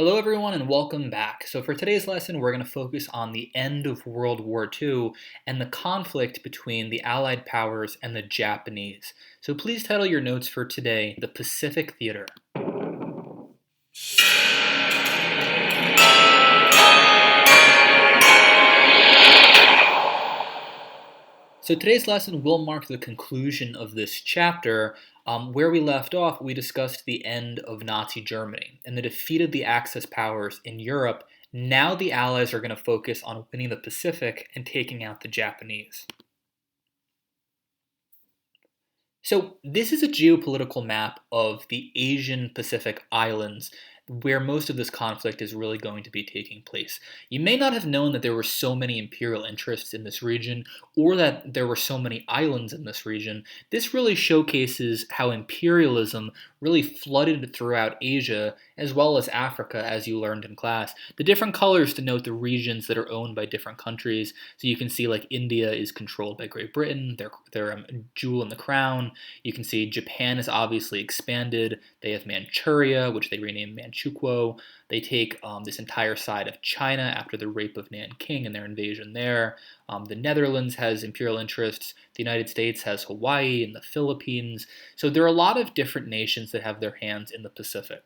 Hello, everyone, and welcome back. So, for today's lesson, we're going to focus on the end of World War II and the conflict between the Allied powers and the Japanese. So, please title your notes for today The Pacific Theater. So, today's lesson will mark the conclusion of this chapter. Where we left off, we discussed the end of Nazi Germany and the defeat of the Axis powers in Europe. Now, the Allies are going to focus on winning the Pacific and taking out the Japanese. So, this is a geopolitical map of the Asian Pacific Islands where most of this conflict is really going to be taking place. You may not have known that there were so many imperial interests in this region or that there were so many islands in this region. This really showcases how imperialism really flooded throughout Asia as well as Africa, as you learned in class. The different colors denote the regions that are owned by different countries. So you can see like India is controlled by Great Britain, they're a jewel in the crown. You can see Japan is obviously expanded. They have Manchuria, which they renamed Manchukuo. They take this entire side of China after the rape of Nanking and their invasion there. The Netherlands has imperial interests. The United States has Hawaii and the Philippines. So there are a lot of different nations that have their hands in the Pacific.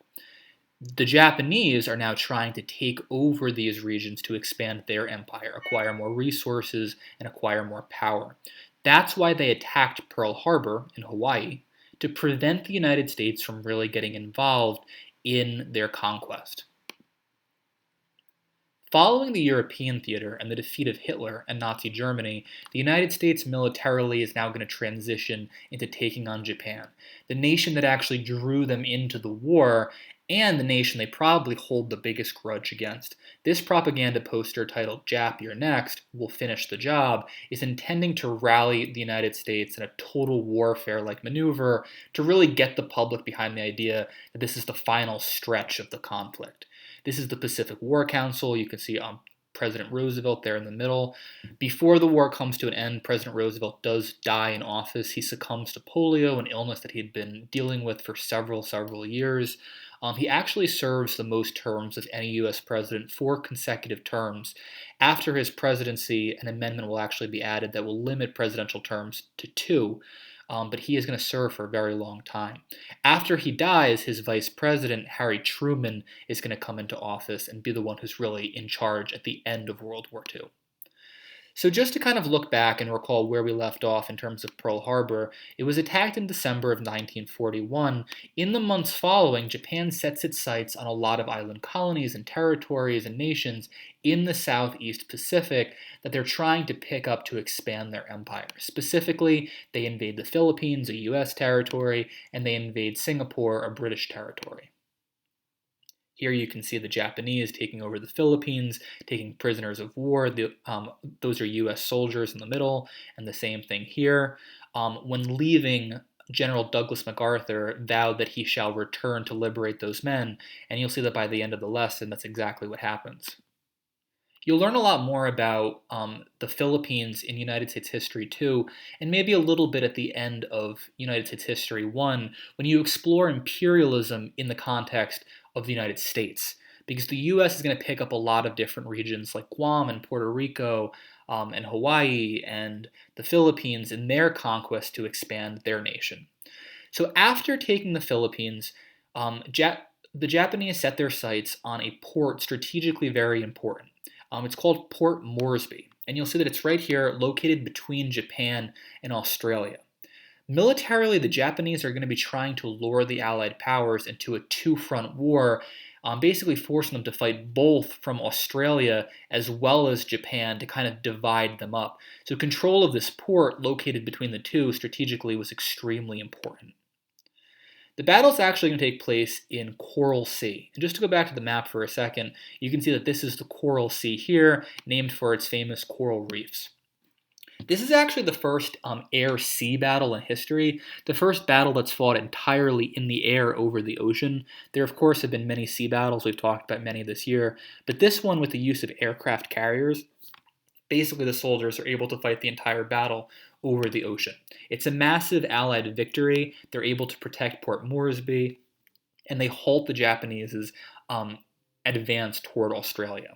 The Japanese are now trying to take over these regions to expand their empire, acquire more resources, and acquire more power. That's why they attacked Pearl Harbor in Hawaii, to prevent the United States from really getting involved in their conquest. Following the European theater and the defeat of Hitler and Nazi Germany, the United States militarily is now going to transition into taking on Japan, the nation that actually drew them into the war and the nation they probably hold the biggest grudge against. This propaganda poster titled Jap, You're Next, We'll Finish the Job, is intending to rally the United States in a total warfare-like maneuver to really get the public behind the idea that this is the final stretch of the conflict. This is the Pacific War Council. You can see President Roosevelt there in the middle. Before the war comes to an end, President Roosevelt does die in office. He succumbs to polio, an illness that he had been dealing with for several years. He actually serves the most terms of any U.S. president, 4 consecutive terms. After his presidency, an amendment will actually be added that will limit presidential terms to 2. But he is going to serve for a very long time. After he dies, his vice president, Harry Truman, is going to come into office and be the one who's really in charge at the end of World War II. So just to kind of look back and recall where we left off in terms of Pearl Harbor, it was attacked in December of 1941. In the months following, Japan sets its sights on a lot of island colonies and territories and nations in the Southeast Pacific that they're trying to pick up to expand their empire. Specifically, they invade the Philippines, a US territory, and they invade Singapore, a British territory. Here you can see the Japanese taking over the Philippines, taking prisoners of war. Those are U.S. soldiers in the middle, and the same thing here. When leaving, General Douglas MacArthur vowed that he shall return to liberate those men, and you'll see that by the end of the lesson, that's exactly what happens. You'll learn a lot more about the Philippines in United States History 2, and maybe a little bit at the end of United States History 1, when you explore imperialism in the context of the United States. Because the US is going to pick up a lot of different regions like Guam and Puerto Rico and Hawaii and the Philippines in their conquest to expand their nation. So after taking the Philippines, the Japanese set their sights on a port strategically very important. It's called Port Moresby, and you'll see that it's right here, located between Japan and Australia. Militarily, the Japanese are going to be trying to lure the Allied powers into a two-front war, basically forcing them to fight both from Australia as well as Japan to kind of divide them up. So control of this port located between the two strategically was extremely important. The battle is actually going to take place in Coral Sea. And just to go back to the map for a second, you can see that this is the Coral Sea here, named for its famous coral reefs. This is actually the first air-sea battle in history, the first battle that's fought entirely in the air over the ocean. There, of course, have been many sea battles. We've talked about many this year. But this one, with the use of aircraft carriers, basically the soldiers are able to fight the entire battle over the ocean. It's a massive Allied victory. They're able to protect Port Moresby, and they halt the Japanese's advance toward Australia.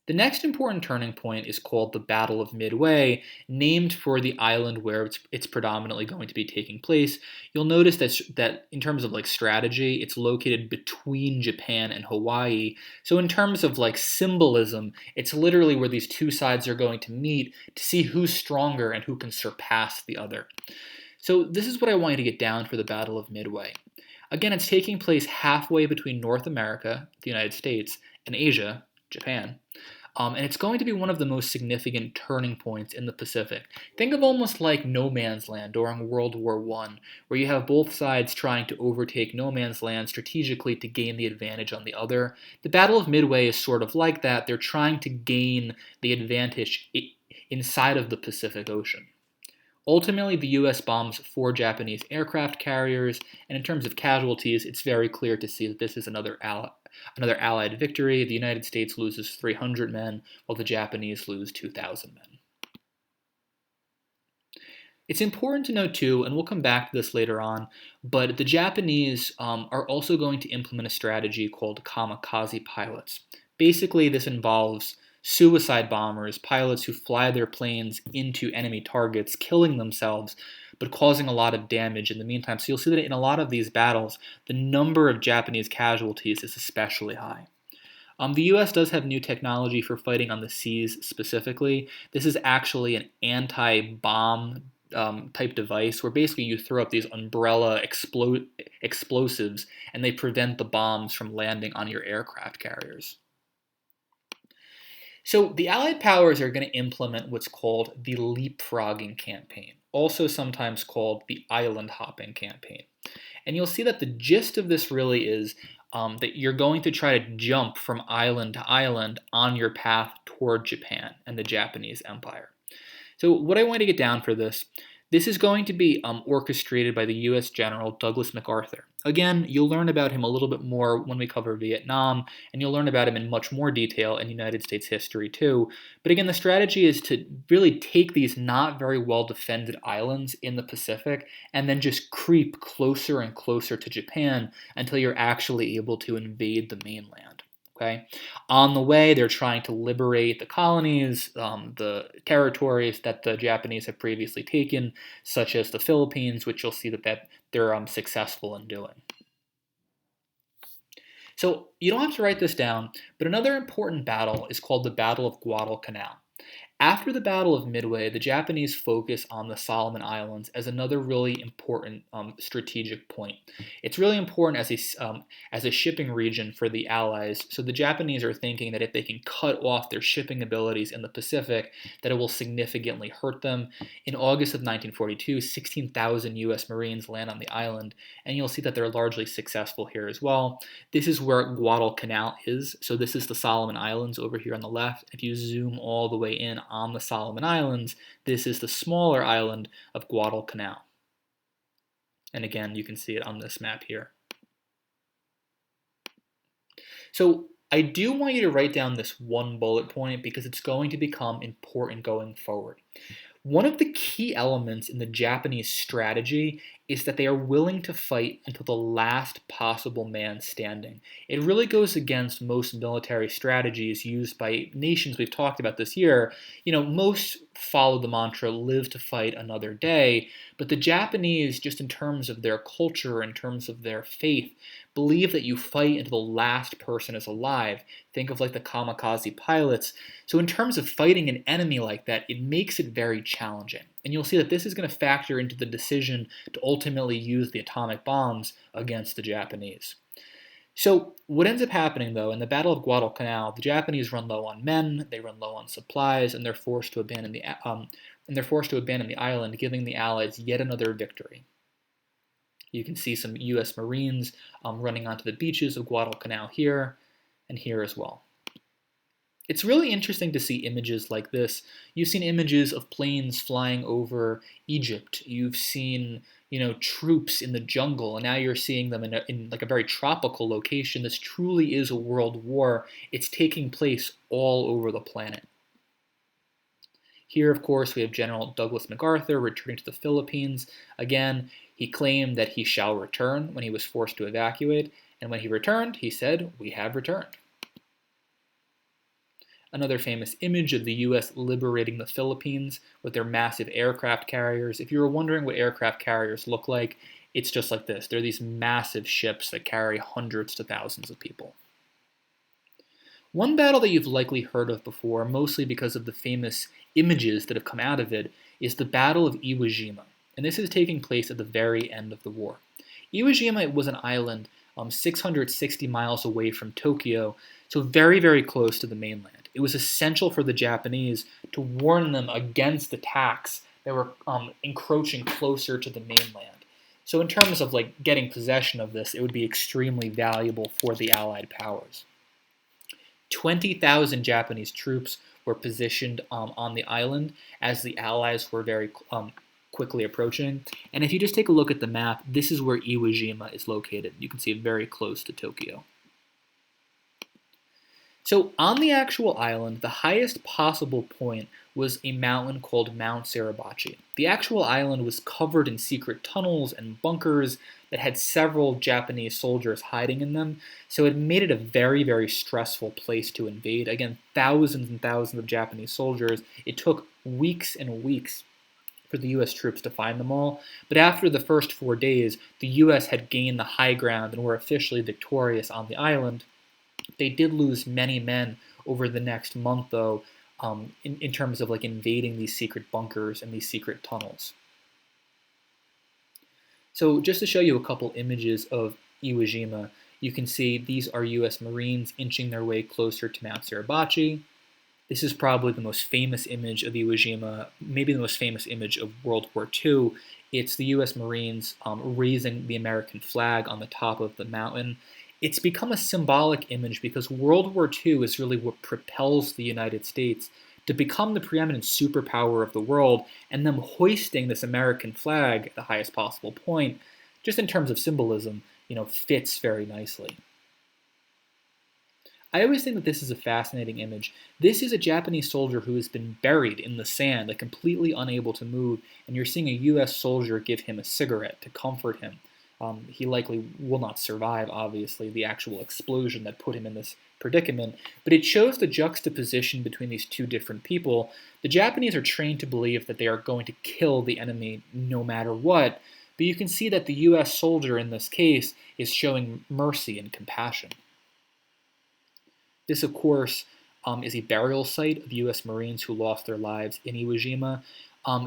The next important turning point is called the Battle of Midway, named for the island where it's predominantly going to be taking place. You'll notice that in terms of like strategy, it's located between Japan and Hawaii. So in terms of like symbolism, it's literally where these two sides are going to meet to see who's stronger and who can surpass the other. So this is what I want you to get down for the Battle of Midway. Again, it's taking place halfway between North America, the United States, and Asia, Japan. And it's going to be one of the most significant turning points in the Pacific. Think of almost like no man's land during World War I, where you have both sides trying to overtake no man's land strategically to gain the advantage on the other. The Battle of Midway is sort of like that. They're trying to gain the advantage inside of the Pacific Ocean. Ultimately, the US bombs 4 Japanese aircraft carriers, and in terms of casualties, it's very clear to see that this is another Allied victory. The United States loses 300 men, while the Japanese lose 2,000 men. It's important to note too, and we'll come back to this later on, but the Japanese are also going to implement a strategy called kamikaze pilots. Basically, this involves suicide bombers, pilots who fly their planes into enemy targets, killing themselves, but causing a lot of damage in the meantime. So you'll see that in a lot of these battles, the number of Japanese casualties is especially high. The US does have new technology for fighting on the seas specifically. This is actually an anti-bomb type device where basically you throw up these umbrella explosives and they prevent the bombs from landing on your aircraft carriers. So the Allied powers are going to implement what's called the leapfrogging campaign, also sometimes called the island hopping campaign. And you'll see that the gist of this really is that you're going to try to jump from island to island on your path toward Japan and the Japanese Empire. So what I want to get down for this is going to be orchestrated by the U.S. General Douglas MacArthur. Again, you'll learn about him a little bit more when we cover Vietnam, and you'll learn about him in much more detail in United States history too. But again, the strategy is to really take these not very well defended islands in the Pacific and then just creep closer and closer to Japan until you're actually able to invade the mainland. Okay. On the way, they're trying to liberate the colonies, the territories that the Japanese have previously taken, such as the Philippines, which you'll see that they're successful in doing. So you don't have to write this down, but another important battle is called the Battle of Guadalcanal. After the Battle of Midway, the Japanese focus on the Solomon Islands as another really important strategic point. It's really important as a shipping region for the Allies, so the Japanese are thinking that if they can cut off their shipping abilities in the Pacific, that it will significantly hurt them. In August of 1942, 16,000 U.S. Marines land on the island, and you'll see that they're largely successful here as well. This is where Guadalcanal is, so this is the Solomon Islands over here on the left. If you zoom all the way in on the Solomon Islands, this is the smaller island of Guadalcanal. And again, you can see it on this map here. So I do want you to write down this one bullet point because it's going to become important going forward. One of the key elements in the Japanese strategy is that they are willing to fight until the last possible man standing. It really goes against most military strategies used by nations we've talked about this year. Most follow the mantra, live to fight another day, but the Japanese, just in terms of their culture, in terms of their faith, believe that you fight until the last person is alive. Think of like the kamikaze pilots. So in terms of fighting an enemy like that, it makes it very challenging. And you'll see that this is going to factor into the decision to ultimately use the atomic bombs against the Japanese. So what ends up happening, though, in the Battle of Guadalcanal, the Japanese run low on men, they run low on supplies, and they're forced to abandon the island, giving the Allies yet another victory. You can see some U.S. Marines running onto the beaches of Guadalcanal here and here as well. It's really interesting to see images like this. You've seen images of planes flying over Egypt. You've seen, troops in the jungle, and now you're seeing them in like a very tropical location. This truly is a world war. It's taking place all over the planet. Here, of course, we have General Douglas MacArthur returning to the Philippines. Again, he claimed that he shall return when he was forced to evacuate, And when he returned, he said, "We have returned." Another famous image of the US liberating the Philippines with their massive aircraft carriers. If you were wondering what aircraft carriers look like, it's just like this. They're these massive ships that carry hundreds to thousands of people. One battle that you've likely heard of before, mostly because of the famous images that have come out of it, is the Battle of Iwo Jima. And this is taking place at the very end of the war. Iwo Jima was an island 660 miles away from Tokyo, so very, very close to the mainland. It was essential for the Japanese to warn them against attacks that were encroaching closer to the mainland. So in terms of like getting possession of this, it would be extremely valuable for the Allied powers. 20,000 Japanese troops were positioned on the island as the Allies were very quickly approaching. And if you just take a look at the map, this is where Iwo Jima is located. You can see it very close to Tokyo. So on the actual island, the highest possible point was a mountain called Mount Suribachi. The actual island was covered in secret tunnels and bunkers that had several Japanese soldiers hiding in them, so it made it a very, very stressful place to invade. Again, thousands and thousands of Japanese soldiers. It took weeks and weeks for the US troops to find them all, but after the first 4 days, the US had gained the high ground and were officially victorious on the island. They did lose many men over the next month, though, in terms of like invading these secret bunkers and these secret tunnels. So just to show you a couple images of Iwo Jima, you can see these are US Marines inching their way closer to Mount Suribachi. This is probably the most famous image of Iwo Jima, maybe the most famous image of World War II. It's the US Marines raising the American flag on the top of the mountain. It's become a symbolic image because World War II is really what propels the United States to become the preeminent superpower of the world, and them hoisting this American flag at the highest possible point, just in terms of symbolism, fits very nicely. I always think that this is a fascinating image. This is a Japanese soldier who has been buried in the sand, like completely unable to move, and you're seeing a US soldier give him a cigarette to comfort him. He likely will not survive, obviously, the actual explosion that put him in this predicament, but it shows the juxtaposition between these two different people. The Japanese are trained to believe that they are going to kill the enemy no matter what, but you can see that the US soldier in this case is showing mercy and compassion. This, of course, is a burial site of US Marines who lost their lives in Iwo Jima.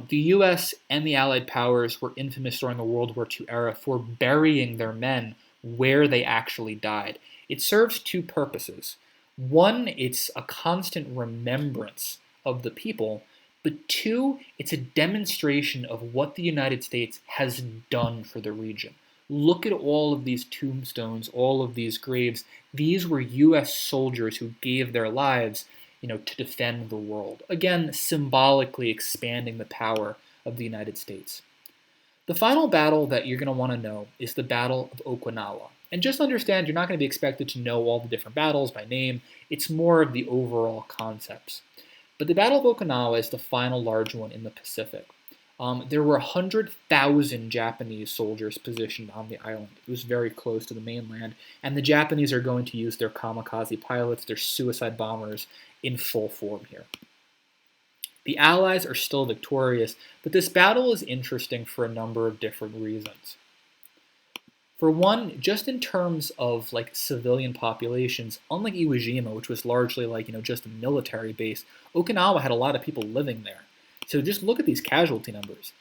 The US and the Allied powers were infamous during the World War II era for burying their men where they actually died. It serves two purposes. One, it's a constant remembrance of the people, but two, it's a demonstration of what the United States has done for the region. Look at all of these tombstones, all of these graves. These were US soldiers who gave their lives, to defend the world. Again, symbolically expanding the power of the United States. The final battle that you're going to want to know is the Battle of Okinawa. And just understand, you're not going to be expected to know all the different battles by name. It's more of the overall concepts. But the Battle of Okinawa is the final large one in the Pacific. There were 100,000 Japanese soldiers positioned on the island. It was very close to the mainland, and the Japanese are going to use their kamikaze pilots, their suicide bombers, in full form here. The Allies are still victorious, but this battle is interesting for a number of different reasons. For one, just in terms of like civilian populations, unlike Iwo Jima, which was largely like just a military base, Okinawa had a lot of people living there. So just look at these casualty numbers.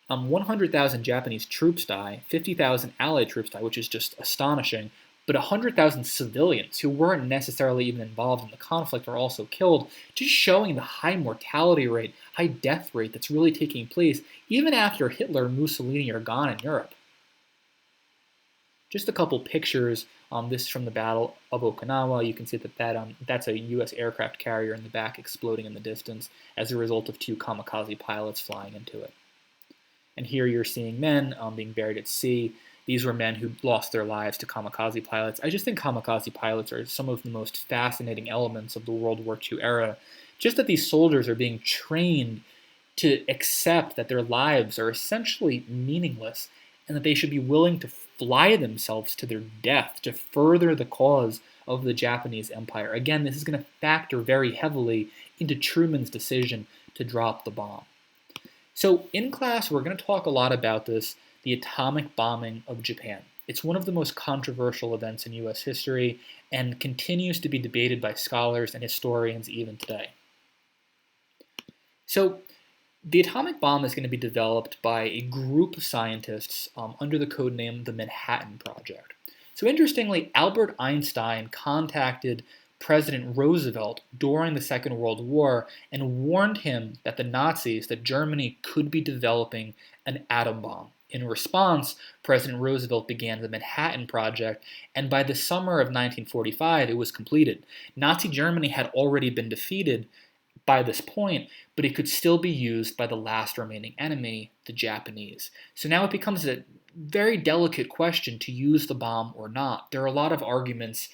100,000 Japanese troops die, 50,000 Allied troops die, which is just astonishing, but 100,000 civilians who weren't necessarily even involved in the conflict are also killed, just showing the high mortality rate, high death rate that's really taking place even after Hitler and Mussolini are gone in Europe. Just a couple pictures. This is from the Battle of Okinawa. You can see that's a U.S. aircraft carrier in the back exploding in the distance as a result of two kamikaze pilots flying into it. And here you're seeing men being buried at sea. These were men who lost their lives to kamikaze pilots. I just think kamikaze pilots are some of the most fascinating elements of the World War II era. Just that these soldiers are being trained to accept that their lives are essentially meaningless, and that they should be willing to fly themselves to their death to further the cause of the Japanese Empire. Again, this is going to factor very heavily into Truman's decision to drop the bomb. So in class, we're going to talk a lot about this, the atomic bombing of Japan. It's one of the most controversial events in US history and continues to be debated by scholars and historians even today. So the atomic bomb is going to be developed by a group of scientists under the code name the Manhattan Project. So interestingly, Albert Einstein contacted President Roosevelt during the Second World War and warned him that the Nazis, that Germany could be developing an atom bomb. In response, President Roosevelt began the Manhattan Project, and by the summer of 1945, it was completed. Nazi Germany had already been defeated by this point, but it could still be used by the last remaining enemy, the Japanese. So now it becomes a very delicate question to use the bomb or not. There are a lot of arguments,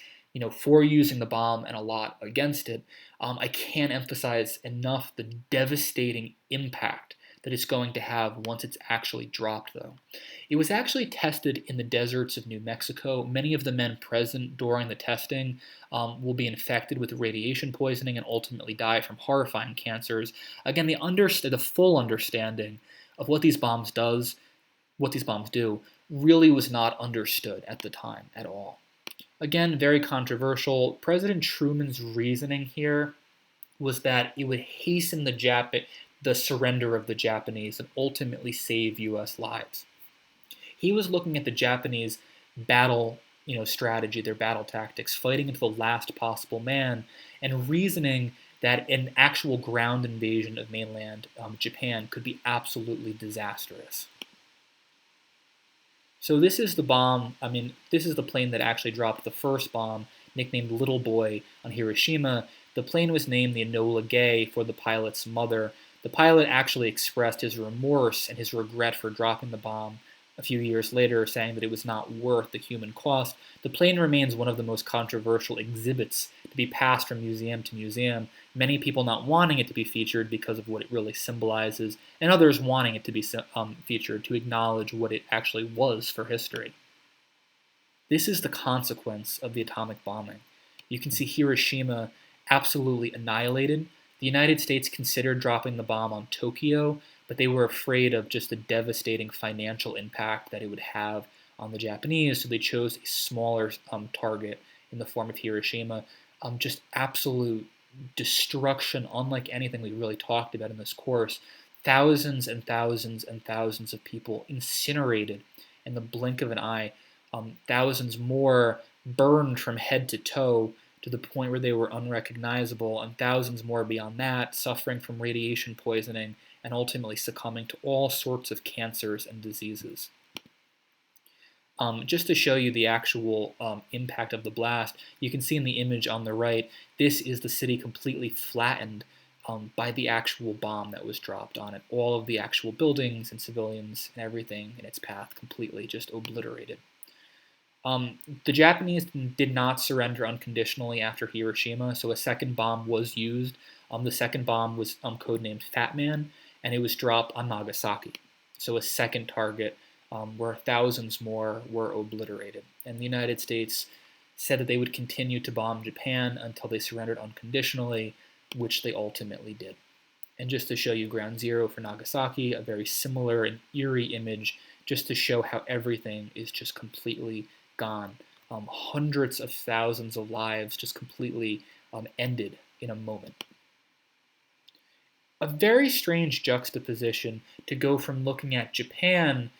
for using the bomb and a lot against it. I can't emphasize enough the devastating impact that it's going to have once it's actually dropped, though. It was actually tested in the deserts of New Mexico. Many of the men present during the testing will be infected with radiation poisoning and ultimately die from horrifying cancers. Again, the full understanding of what these bombs do, really was not understood at the time at all. Again, very controversial. President Truman's reasoning here was that it would hasten the surrender of the Japanese and ultimately save U.S. lives. He was looking at the Japanese battle strategy, their battle tactics, fighting into the last possible man, and reasoning that an actual ground invasion of mainland Japan could be absolutely disastrous. So this is the bomb, this is the plane that actually dropped the first bomb, nicknamed Little Boy, on Hiroshima. The plane was named the Enola Gay for the pilot's mother. The pilot actually expressed his remorse and his regret for dropping the bomb a few years later, saying that it was not worth the human cost. The plane remains one of the most controversial exhibits to be passed from museum to museum, many people not wanting it to be featured because of what it really symbolizes, and others wanting it to be featured to acknowledge what it actually was for history. This is the consequence of the atomic bombing. You can see Hiroshima absolutely annihilated. The United States considered dropping the bomb on Tokyo, but they were afraid of just the devastating financial impact that it would have on the Japanese, so they chose a smaller target in the form of Hiroshima. Just absolute destruction, unlike anything we really talked about in this course. Thousands and thousands and thousands of people incinerated in the blink of an eye. Thousands more burned from head to toe to the point where they were unrecognizable, and thousands more beyond that suffering from radiation poisoning and ultimately succumbing to all sorts of cancers and diseases. Just to show you the actual impact of the blast, you can see in the image on the right, this is the city completely flattened by the actual bomb that was dropped on it. All of the actual buildings and civilians and everything in its path completely just obliterated. The Japanese did not surrender unconditionally after Hiroshima, so a second bomb was used. The second bomb was codenamed Fat Man, and it was dropped on Nagasaki. So a second target where thousands more were obliterated. And the United States said that they would continue to bomb Japan until they surrendered unconditionally, which they ultimately did. And just to show you Ground Zero for Nagasaki, a very similar and eerie image, just to show how everything is just completely gone. Hundreds of thousands of lives just completely ended in a moment. A very strange juxtaposition to go from looking at Japan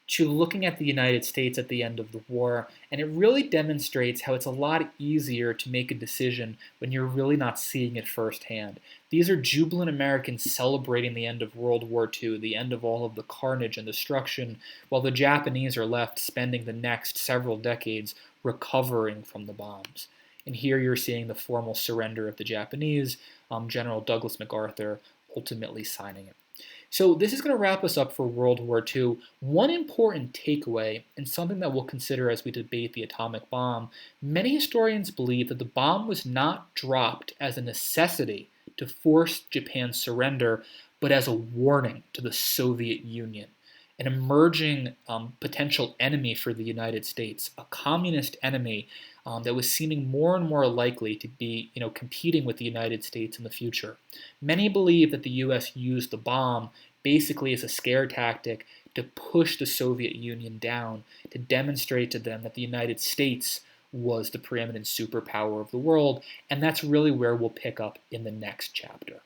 to looking at the United States at the end of the war, and it really demonstrates how it's a lot easier to make a decision when you're really not seeing it firsthand. These are jubilant Americans celebrating the end of World War II, the end of all of the carnage and destruction, while the Japanese are left spending the next several decades recovering from the bombs. And here you're seeing the formal surrender of the Japanese, General Douglas MacArthur ultimately signing it. So this is going to wrap us up for World War II. One important takeaway, and something that we'll consider as we debate the atomic bomb, many historians believe that the bomb was not dropped as a necessity to force Japan's surrender, but as a warning to the Soviet Union. an emerging potential enemy for the United States, a communist enemy that was seeming more and more likely to be, competing with the United States in the future. Many believe that the U.S. used the bomb basically as a scare tactic to push the Soviet Union down, to demonstrate to them that the United States was the preeminent superpower of the world, and that's really where we'll pick up in the next chapter.